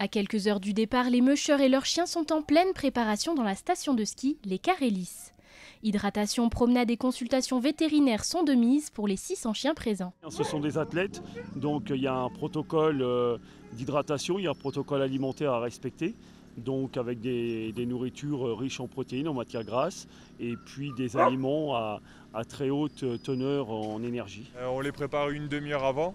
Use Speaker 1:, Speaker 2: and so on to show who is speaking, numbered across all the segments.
Speaker 1: À quelques heures du départ, les mûcheurs et leurs chiens sont en pleine préparation dans la station de ski Les Carélis. Hydratation, promenade et consultations vétérinaires sont de mise pour les 600 chiens présents.
Speaker 2: Ce sont des athlètes, donc il y a un protocole d'hydratation, il y a un protocole alimentaire à respecter, donc avec des nourritures riches en protéines, en matières grasses, et puis des aliments à très haute teneur en énergie.
Speaker 3: On les prépare une demi-heure avant,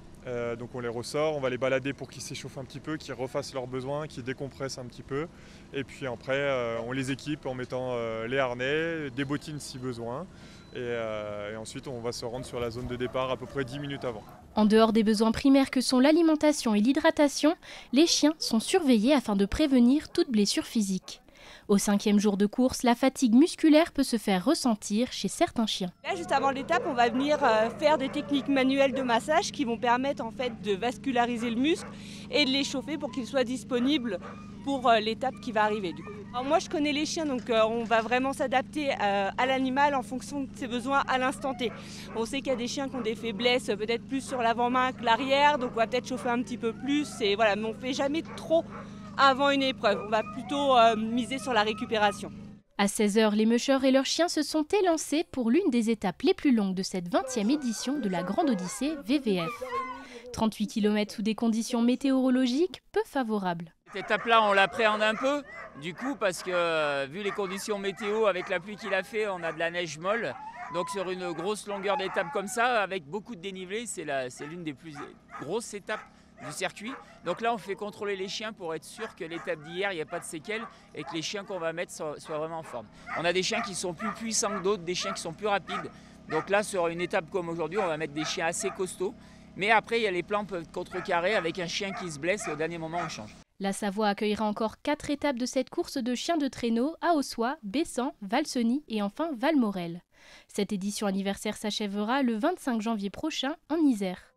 Speaker 3: donc on les ressort, on va les balader pour qu'ils s'échauffent un petit peu, qu'ils refassent leurs besoins, qu'ils décompressent un petit peu. Et puis après, on les équipe en mettant les harnais, des bottines si besoin. Et ensuite, on va se rendre sur la zone de départ à peu près 10 minutes avant.
Speaker 1: En dehors des besoins primaires que sont l'alimentation et l'hydratation, les chiens sont surveillés afin de prévenir toute blessure physique. Au 5e jour de course, la fatigue musculaire peut se faire ressentir chez certains chiens.
Speaker 4: Là, juste avant l'étape, on va venir faire des techniques manuelles de massage qui vont permettre en fait de vasculariser le muscle et de l'échauffer pour qu'il soit disponible pour l'étape qui va arriver. Alors moi, je connais les chiens, donc on va vraiment s'adapter à l'animal en fonction de ses besoins à l'instant T. On sait qu'il y a des chiens qui ont des faiblesses peut-être plus sur l'avant-main que l'arrière, donc on va peut-être chauffer un petit peu plus. Et voilà, mais on ne fait jamais trop avant une épreuve. On va plutôt miser sur la récupération.
Speaker 1: À 16h, les mûcheurs et leurs chiens se sont élancés pour l'une des étapes les plus longues de cette 20e édition de la Grande Odyssée VVF. 38 km sous des conditions météorologiques peu favorables.
Speaker 5: Cette étape-là, on l'appréhende un peu, du coup, parce que vu les conditions météo, avec la pluie qu'il a fait, on a de la neige molle. Donc sur une grosse longueur d'étape comme ça, avec beaucoup de dénivelé, c'est l'une des plus grosses étapes du circuit. Donc là, on fait contrôler les chiens pour être sûr que l'étape d'hier, il n'y a pas de séquelles et que les chiens qu'on va mettre soient vraiment en forme. On a des chiens qui sont plus puissants que d'autres, des chiens qui sont plus rapides. Donc là, sur une étape comme aujourd'hui, on va mettre des chiens assez costauds. Mais après, il y a les plans peuvent être contrecarrés avec un chien qui se blesse et au dernier moment, on change.
Speaker 1: La Savoie accueillera encore 4 étapes de cette course de chiens de traîneau à Ossois, Bessan, Valseny et enfin Valmorel. Cette édition anniversaire s'achèvera le 25 janvier prochain en Isère.